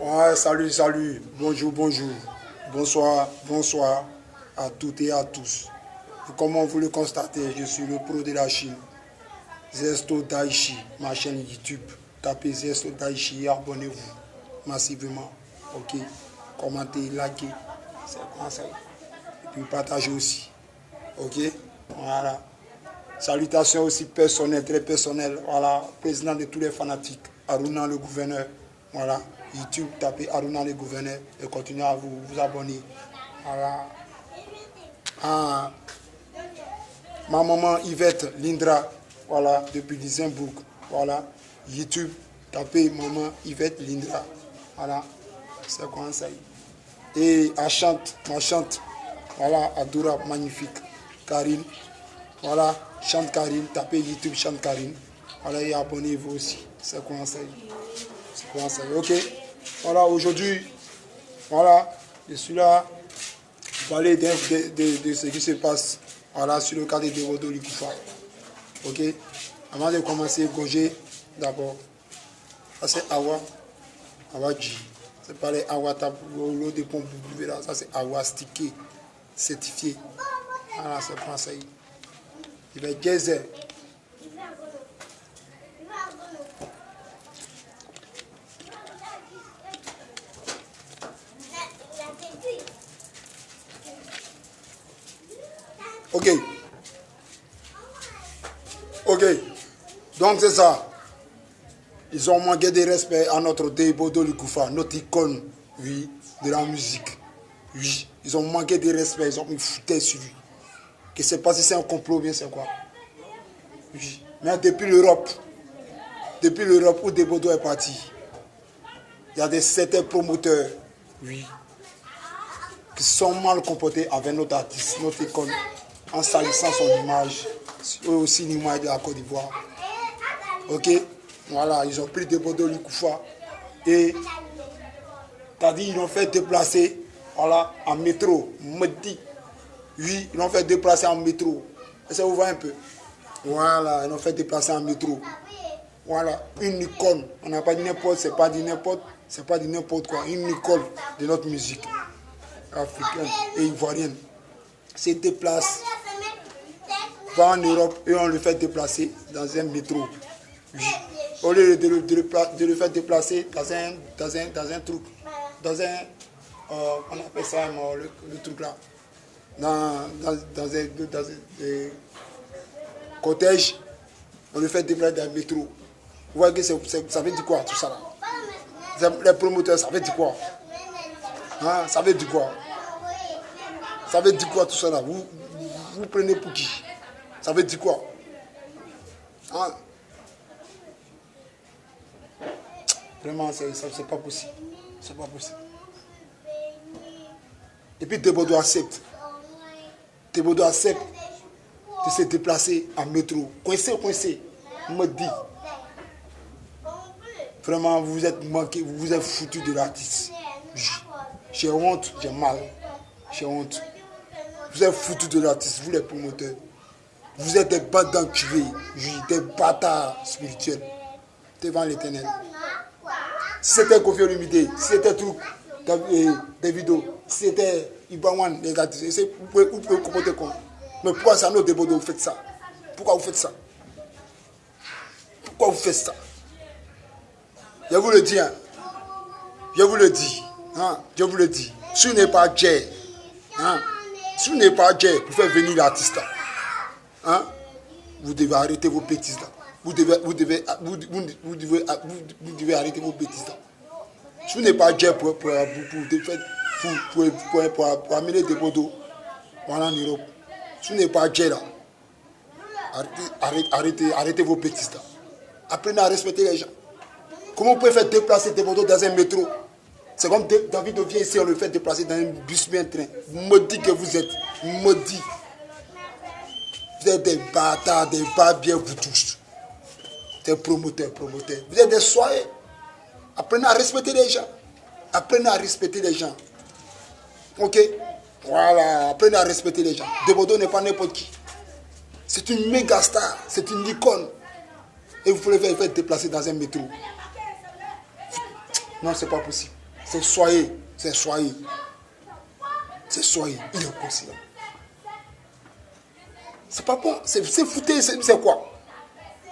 Ouais, salut, salut. Bonjour, bonjour. Bonsoir, bonsoir à toutes et à tous. Comme vous le constatez, je suis le pro de la Chine. Zesto Daichi, ma chaîne YouTube. Tapez Zesto Daichi et abonnez-vous massivement. Ok. Commentez, likez. C'est comme ça. Et puis partagez aussi. Ok. Voilà. Salutations aussi personnelles, très personnelles. Voilà. Président de tous les fanatiques. Aruna le gouverneur. Voilà. YouTube, tapez Aruna le gouverneur et continuez à vous abonner. Voilà. Ah. Ma maman Yvette Lindra, voilà, depuis Luxembourg. Voilà. YouTube, tapez maman Yvette Lindra. Voilà. C'est comme ça. Et elle chante, ma chante. Voilà, Adora, magnifique. Karine. Voilà, chante Karine. Tapez YouTube, chante Karine. Voilà, et abonnez-vous aussi. C'est comme ça. C'est comme ça. Ok. Voilà, aujourd'hui, voilà, je suis là pour parler de ce qui se passe, voilà, sur le cas de Devodo Likoufa. Ok. Avant de commencer, Gogé, d'abord. Ça c'est Awa. Awa G. C'est pas les Awa l'eau de pompe là. Ça c'est Awa stické, certifié. Voilà, c'est français. Il va être gazé. Ok. Ok. Donc c'est ça. Ils ont manqué de respect à notre Devodo Likoufa, notre icône, oui, de la musique. Oui. Ils ont manqué de respect, ils ont mis fouté sur lui. Je ne sais pas si c'est un complot ou bien c'est quoi. Oui. Mais depuis l'Europe où Devodo est parti, il y a certains promoteurs, oui, qui sont mal comportés avec notre artiste, notre icône, en salissant son image, aussi l'image de la Côte d'Ivoire. Ok, voilà, ils ont pris Devodo Likoufa et c'est-à-dire ils l'ont fait déplacer, voilà, en métro, Medi. Oui, ils l'ont fait déplacer en métro. Est-ce que vous voyez un peu? Voilà, ils l'ont fait déplacer en métro. Voilà, une icône. On n'a pas dit n'importe, c'est pas dit n'importe quoi. Une icône de notre musique africaine et ivoirienne se déplace, va en Europe et on le fait déplacer dans un métro. Oui. Au lieu de le faire déplacer dans un truc, dans un, on appelle ça le truc là, dans un cortège, on le fait déplacer dans un métro. Vous voyez que ça veut dire quoi tout ça là? Les promoteurs, ça veut dire quoi? Hein, ça veut dire quoi? Ça veut dire quoi tout ça là? Vous prenez pour qui? Ça veut dire quoi? Hein? Vraiment, c'est pas possible. C'est pas possible. Et puis Devodo accepte. Devodo accepte de se déplacer en métro. Coincé. Me dit. Vraiment, vous êtes manqué, vous vous êtes foutu de l'artiste. J'ai honte, j'ai mal. J'ai honte. Vous êtes foutu de l'artiste, vous les promoteurs. Vous êtes des bandes d'enculés, des bâtards spirituels devant l'éternel. Si c'était Kofi Olomide, si c'était tout, Davido, si c'était Ibawan, les gars, vous pouvez comporter quoi? Mais pourquoi ça, nos Devodo, vous faites ça? Pourquoi vous faites ça? Pourquoi vous faites ça? Je vous le dis, hein. Je vous le dis, hein. Je vous le dis. Si vous n'êtes pas Jay, hein. Si vous n'êtes pas Jay pour faire venir l'artiste, hein, vous devez arrêter vos bêtises là. Vous devez arrêter vos bêtises là. Si vous n'êtes pas Jay pour amener des Devodo voilà, en Europe, si vous n'êtes pas Jay là, arrêtez vos bêtises là. Apprenez à respecter les gens. Comment vous pouvez faire déplacer des Devodo dans un métro? C'est comme David vient ici, on le fait déplacer dans un bus bien train. Maudit que vous êtes. Maudit. Vous êtes des bâtards, des barbiers, vous tous. Des promoteurs. Vous êtes des soyeux. Apprenez à respecter les gens. Apprenez à respecter les gens. Ok? Voilà. Apprenez à respecter les gens. Devodo n'est pas n'importe qui. C'est une méga star. C'est une icône. Et vous pouvez le faire déplacer dans un métro. Non, c'est pas possible. C'est soyez. C'est soyez. C'est soyez. Il est conscient. C'est pas bon. C'est foutaise. C'est quoi?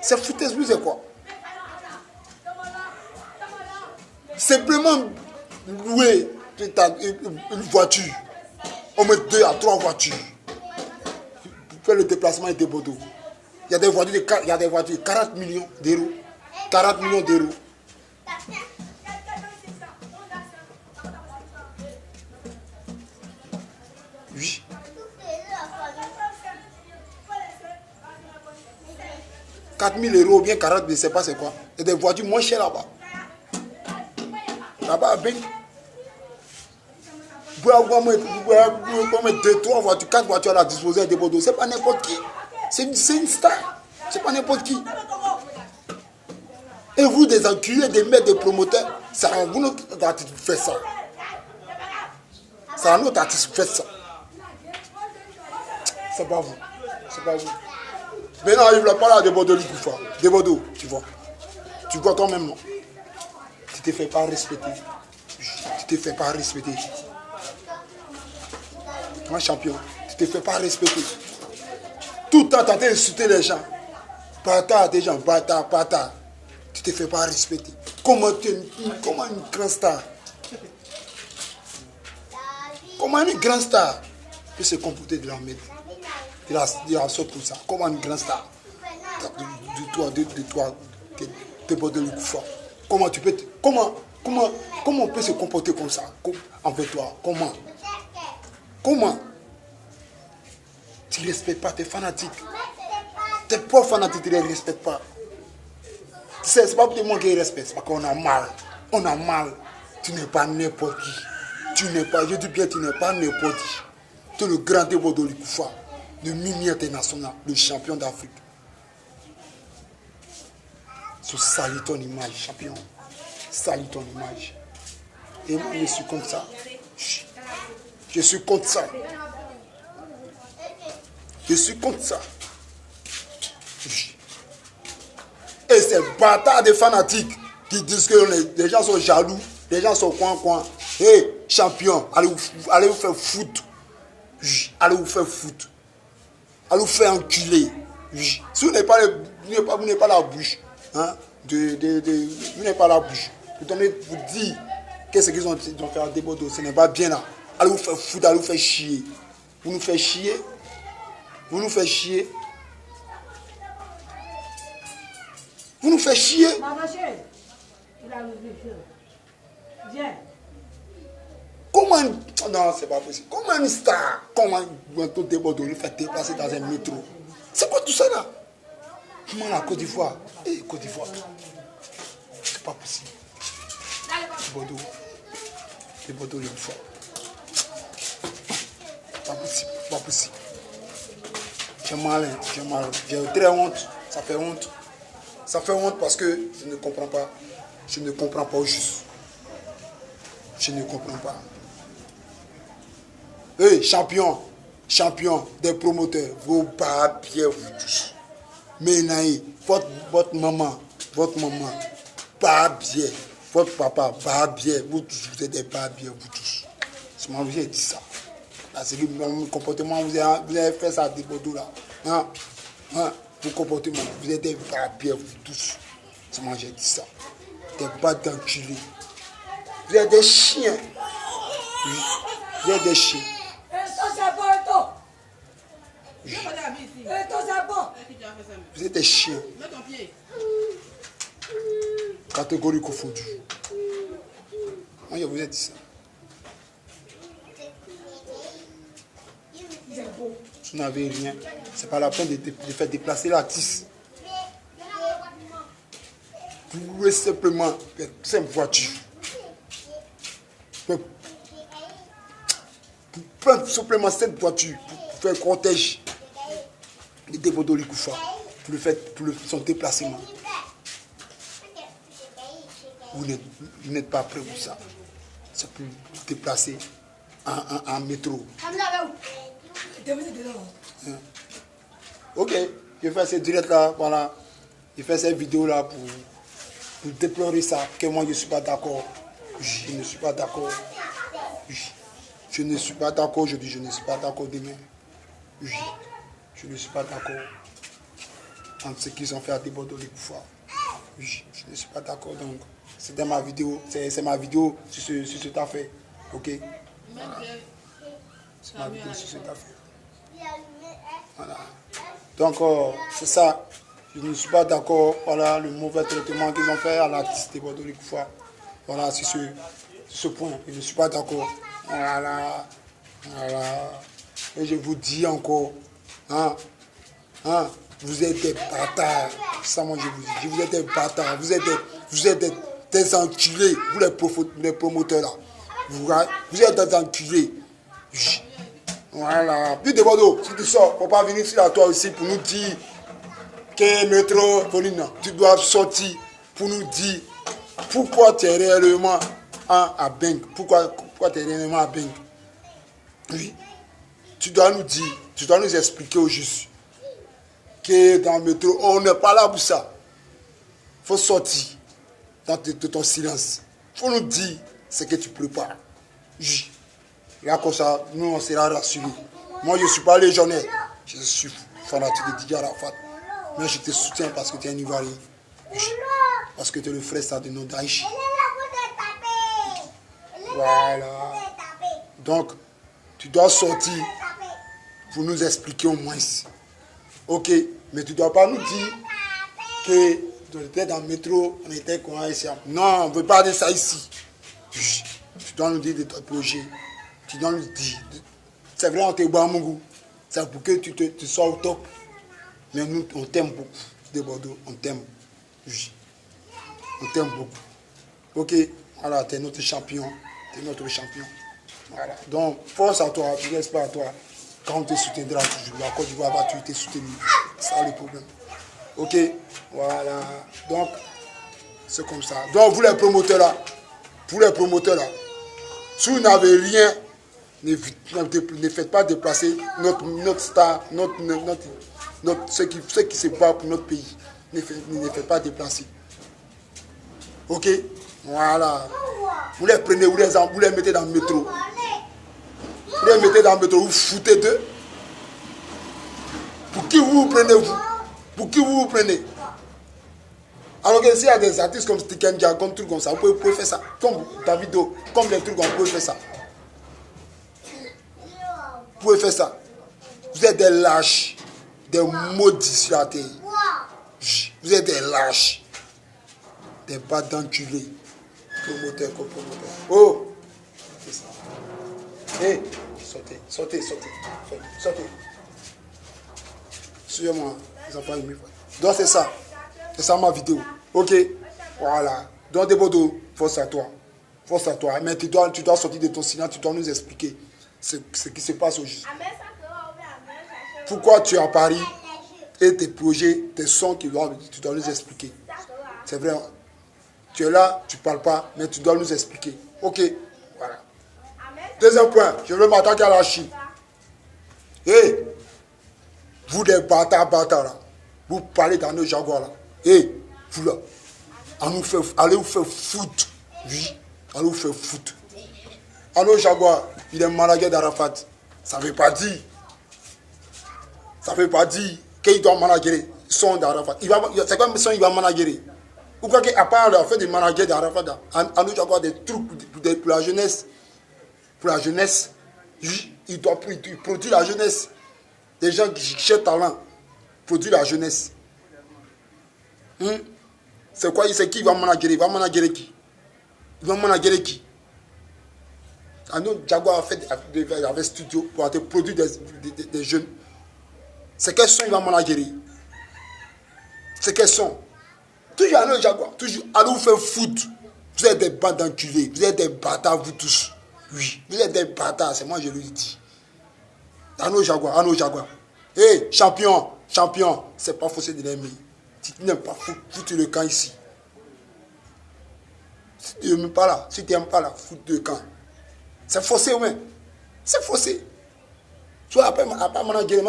C'est foutaise, c'est quoi? Simplement louer une voiture. On met 2 à 3 voitures. Pour faire le déplacement et des Bordeaux. Il y a des voitures de 40 millions d'euros. 40 millions d'euros. Oui. 4 000 euros ou bien 40, je ne sais pas c'est quoi. Il y a des voitures moins chères là-bas. Là-bas, ben. Vous pouvez mettre 2, 3 voitures, 4 voitures à la disposition des Bordeaux. Ce n'est pas n'importe qui. C'est une star. Ce n'est pas n'importe qui. Et vous, des enculés, des maîtres, des promoteurs, c'est à vous notre artiste fait ça. C'est à notre artiste fait ça. C'est pas vous. C'est pas vous. Maintenant, il ne va pas là de Bordeaux, de Bordeaux, tu vois. Tu vois quand même, non? Tu ne te fais pas respecter. Tu ne te fais pas respecter. Un champion, tu ne te fais pas respecter. Tout le temps, tu as insulté les gens. Bâtard, des gens, bâtard, bâtard. Tu ne te fais pas respecter. Comment une grande star? Comment une grande star peut se comporter de la merde? De la sorte comme ça. Comment une grande star? De toi, de Bordeaux Kufa. Comment tu peux comment on peut se comporter comme ça envers toi? Comment? Tu ne respectes pas tes fanatiques. Tes propres fanatiques, tu ne les respectes pas. Tu sais, c'est pas pour te manquer de respect, c'est parce qu'on a mal. On a mal. Tu n'es pas n'importe qui. Tu n'es pas, je dis bien, tu n'es pas n'importe qui. Tu es le grand de Bordeaux Kufa, le Mimi international, le champion d'Afrique. So, salut ton image, champion. Salut ton image. Et moi, je suis comme ça. Je suis contre ça. Je suis contre ça. Et ces bâtards de fanatiques qui disent que les gens sont jaloux, les gens sont coin. Hé, champion, allez vous faire foutre. Allez vous faire foutre. Allez vous faire enculer. Si vous n'avez pas la bouche, hein, vous n'avez pas la bouche. Vous dites qu'est-ce qu'ils ont fait à des Bordeaux, ce n'est pas bien là. Allez vous faire foutre, allez vous faire chier. Vous nous faites chier. Vous nous faites chier. Vous nous faites chier. Comment... Non, c'est pas possible. Comment une star, comment un taux de Bordeaux nous fait déplacer dans un métro? C'est quoi tout ça là? Comment la Côte d'Ivoire? Côte d'Ivoire. C'est pas possible. Bordeaux. C'est Bordeaux une fois. Pas possible. Pas possible. J'ai mal. J'ai très honte. Ça fait honte. Ça fait honte parce que je ne comprends pas. Je ne comprends pas au juste. Je ne comprends pas. Hey, champion des promoteurs, vos papiers, vous tous. Mais votre maman, pas bien. Votre papa, pas bien. Vous tous, vous êtes des pas bien, vous tous. C'est moi, vous avez dit ça. Là, c'est que mon comportement, vous avez fait ça à des Bordeaux là. Hein? Vos comportements, vous êtes des pas bien, vous tous. C'est moi, j'ai dit ça. Des pas d'enculés. Vous êtes des chiens. Oui, vous êtes des chiens. Oui. Vous êtes des chiens. Catégorie confondue. Moi, je vous ai dit ça. Vous n'avez rien. C'est pas la peine de faire déplacer l'artiste. Vous louez simplement cette voiture. Pour prendre simplement cette voiture pour faire cortège de Bordeaux Kufa pour son déplacement. Vous n'êtes pas prêt pour ça. C'est pour déplacer en métro. Ok, je fais cette direct là, voilà. Je fais cette vidéo là pour déplorer ça, que moi je ne suis pas d'accord. Je ne suis pas d'accord. Je ne suis pas d'accord. Je dis je ne suis pas d'accord demain. Je ne suis pas d'accord entre ce qu'ils ont fait à Debodo les Koufa. Je ne suis pas d'accord. Donc, c'était ma vidéo. C'est ma vidéo sur cette affaire. Ok? Voilà. C'est ma vidéo sur cette affaire. Voilà. Donc, c'est ça. Je ne suis pas d'accord. Voilà le mauvais traitement qu'ils ont fait à l'artiste Debodo les Koufa. Voilà, sur ce point. Je ne suis pas d'accord. Voilà. Et je vous dis encore, vous êtes des bâtards. Ça, moi, je vous dis, vous êtes des bâtards. Vous êtes des enculés. Vous, les promoteurs, là. Vous êtes des enculés. Voilà. Puis de Bordeaux, si tu sors, il ne faut pas venir sur toi aussi pour nous dire que métro, Pauline, tu dois sortir pour nous dire pourquoi tu es réellement à Beng. Pourquoi tu es réellement à Beng. Oui. Tu dois nous dire, tu dois nous expliquer au juste que dans le métro, on n'est pas là pour ça. Il faut sortir de ton silence. Il faut nous dire ce que tu prépares. Oui. Là, comme ça, nous, on sera rassurés. Moi, je ne suis pas légionnaire. Je suis fanatique de Didier Arafat. Mais je te soutiens parce que tu es un Ivoirien. Oui. Parce que tu es le frère ça de nos Daïch. Voilà. Donc, tu dois sortir pour nous expliquer au moins. Ok, mais tu ne dois pas nous dire que on était dans le métro, on était quoi ici. Non, on ne veut pas de ça ici. Tu dois nous dire de ton projet. Tu dois nous dire. C'est vrai, on te boit à Mougou. C'est pour que tu sois au top. Mais nous, on t'aime beaucoup. De Bordeaux, on t'aime. Oui. On t'aime beaucoup. Ok, voilà, tu es notre champion. Tu es notre champion. Voilà. Donc, force à toi, je laisse pas à toi. Quand on te soutiendra toujours, la Côte d'Ivoire va te soutenir. C'est ça le problème. Ok, voilà. Donc, c'est comme ça. Donc, vous les promoteurs là, si vous n'avez rien, ne faites pas déplacer notre star, ceux qui se battent pour notre pays. Ne faites pas déplacer. Ok, voilà. Vous les prenez, vous les mettez dans le métro. Vous les mettez dans le métro, vous foutez d'eux. Pour qui vous prenez, vous? Pour qui vous prenez? Alors que s'il y a des artistes comme Stikenja, comme trucs comme ça, vous pouvez faire ça. Comme Davido, comme des trucs, vous pouvez faire ça. Vous pouvez faire ça. Vous êtes des lâches, des maudits sur la terre. Vous êtes des lâches, des bas d'enculés. Promoteur comme promoteur. Oh! C'est ça. Hé! Sortez. Suivez-moi, les enfants aimés. Donc c'est ça. C'est ça ma vidéo. Ok? Voilà. Donc des Bordeaux, force à toi. Mais tu dois sortir de ton silence, tu dois nous expliquer ce qui se passe au juste. Pourquoi tu es à Paris et tes projets, tes sons, tu dois nous expliquer. C'est vrai. Tu es là, tu ne parles pas, mais tu dois nous expliquer. Ok? Voilà. Deuxième point, je veux m'attaquer à la Chine. Hé! Vous des bâtards là. Vous parlez dans nos jaguars là. Hé! Vous là. Allez vous faire foutre. Oui. Allez vous faire foutre. À nos jaguars, il est manager d'Arafat. Ça ne veut pas dire. Qu'il doit manager son d'Arafat. C'est comme son il va manager. Ou quoi qu'à part le fait de manager d'Arafat, à nous jaguars des trucs pour la jeunesse. Pour la jeunesse, il produit la jeunesse. Des gens qui cherchent talent, produit la jeunesse. C'est quoi? C'est qui il va manager? Il va manager qui? Jaguar avait studio pour produire des jeunes. C'est quels sont il va manager? C'est quels sont? Toujours à nos Jaguar, toujours à nous faire foutre. Vous êtes des bandes d'enculés, vous êtes des bâtards, vous tous. Oui, vous êtes des bâtards, c'est moi je le dis. À nos Jaguar. Hé, champion, c'est pas forcé de l'aimer. Si tu n'aimes pas, foutre le camp ici. Si tu n'aimes pas là, foutre le camp. C'est forcé, ouais. C'est forcé. Soit après manager,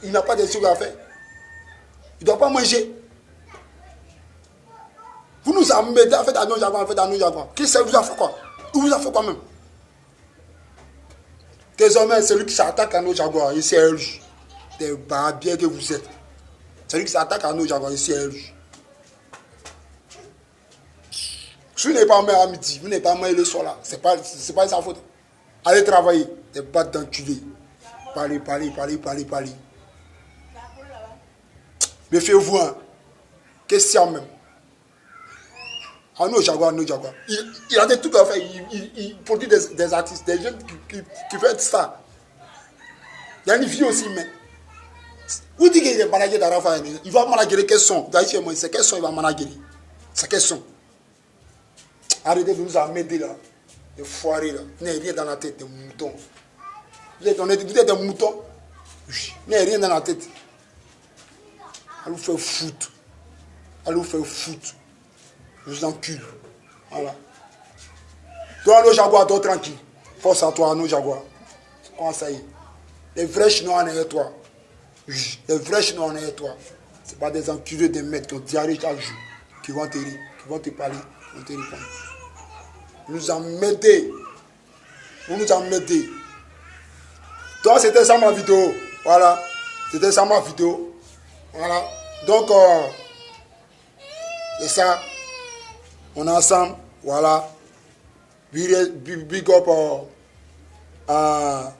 il n'a pas de choses à faire. Il ne doit pas manger. Vous nous embêtez, en fait, à nos Jaguar. Qui ça vous a fait quoi? Il vous a fait quand même. Désormais, celui qui s'attaque à nos jaguars, ici est lui. Des barbiers que vous êtes. Celui qui s'attaque à nos jaguars, ici est lui. Si vous n'êtes pas main à midi, vous n'êtes pas main le soir là, c'est pas sa faute. Allez travailler, des battes d'enculés. Parlez. Méfiez-vous, hein. Qu'est-ce qu'il y a même? Ah, nos jaguars. Il a des trucs à faire. Il produit des artistes, des jeunes qui font ça. Il y a une vie aussi, mais. Vous dites qu'il est manager d'Arafa, il va manager quel son? C'est quel son il va manager? C'est quel son? Arrêtez de nous amener là. Des foirés là. Vous n'avez rien dans la tête, des moutons. Vous êtes des moutons. Vous n'avez rien dans la tête. Allez vous faire foutre. Je vous encule. Voilà. Toi, nos jaguars, toi tranquille. Force à toi, nos jaguars. Comment ça y est? Les vrais chinois en est toi. Les vrais chinois en est toi. Ce n'est pas des enculés de mecs qui ont diarrhée chaque jour. Qui vont te parler. Qui vont te répondre. Vous nous emmerdez. Donc, c'était ça ma vidéo. Voilà. Voilà. Donc, c'est ça. On est ensemble. Voilà. Big up à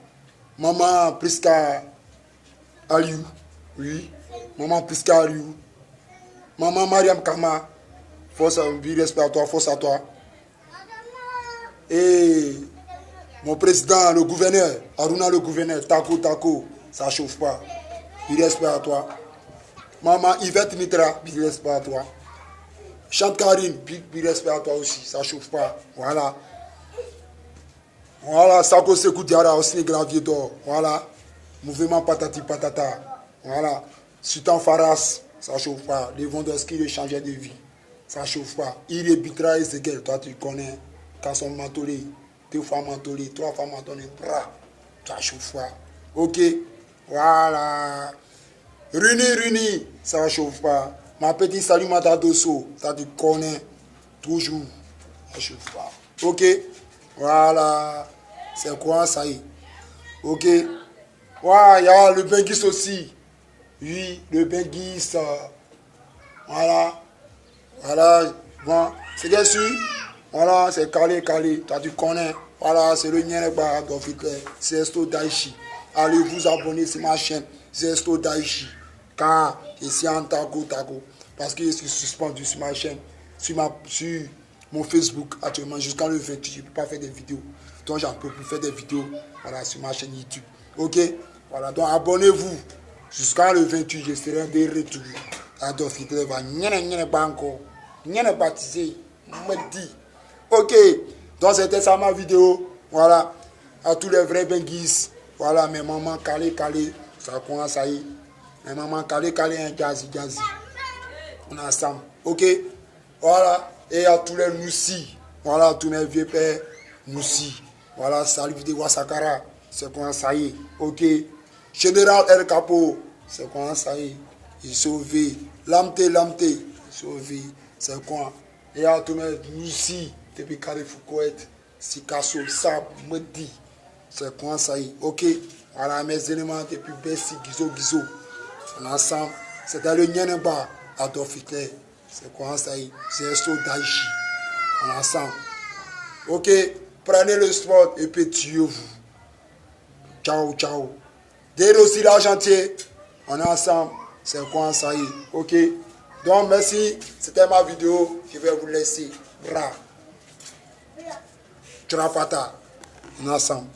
Maman Priska Aliou. Oui. Maman Priska Aliou. Maman Mariam Kama. Force à toi. Et mon président, le gouverneur, Aruna le gouverneur, Tako, ça chauffe pas. Big respect à toi. Maman Yvette Mitra, big respect à toi. Chante Karine, big respect à toi aussi, ça chauffe pas. Voilà. Sako Sekou Diara, aussi Gravier d'or. Voilà. Mouvement Patati Patata. Voilà. Sultan Faras, ça chauffe pas. Lewandowski, le changeur de vie. Ça chauffe pas. Il est Bitra et Zegel, toi tu connais. Kasson Mantolé, 2 fois Mantolé, 3 fois Mantolé, ça chauffe pas. Ok. Voilà. Runi, ça chauffe pas. Ma petite salut Matadosso, ça tu connais. Toujours. Ça chauffe pas. Ok. Voilà. C'est quoi ça y est? Ok. Ouais, il y a le Benguis aussi. Oui, le Benguis. Voilà. Bon, c'est bien sûr. Voilà, c'est calé. Toi, tu connais. Voilà, c'est le Nyeneba d'Ofitler. C'est Esto Daichi. Allez vous abonner sur ma chaîne. C'est Esto Daichi. Car ici en Tako. Parce que je suis suspendu sur ma chaîne. Sur mon Facebook actuellement. Jusqu'à le 28, je ne peux pas faire des vidéos. Donc, j'en peux plus faire des vidéos. Voilà, sur ma chaîne YouTube. Ok? Voilà, donc abonnez-vous. Jusqu'à le 28, je serai de retour. Adolf Hitler va Nyeneba encore. Nyeneba baptisé. Me dit. Ok, donc c'était ça ma vidéo. Voilà, à tous les vrais benguis. Voilà, mes mamans calé, ça commence à y. Mes mamans calé, un jazzy. On est ensemble. Ok, voilà, et à tous les Noussi. Voilà, tous mes vieux pères Noussi. Voilà, salut vidéo Sakara. C'est comment ça y est. Ok, Général El Capo. C'est comment ça y est. Il est sauvé. Lamte, sauvé. C'est quoi. Et à tous mes Noussi. Depuis Carré-Foucault, Sikasso, Sab, Medi, c'est quoi ça y est? Ok, voilà mes éléments depuis Bessi, Gizo. On est ensemble. C'était le Nyeneba, Adolf Hitler. C'est quoi ça y est? C'est Esto Daichi. On est ensemble. Ok, prenez le sport et puis tuez-vous. Ciao. Dès aussi l'argentier, on est ensemble. C'est quoi ça y est? Ok, donc merci. C'était ma vidéo. Je vais vous laisser. Bra. Trapata, on est ensemble.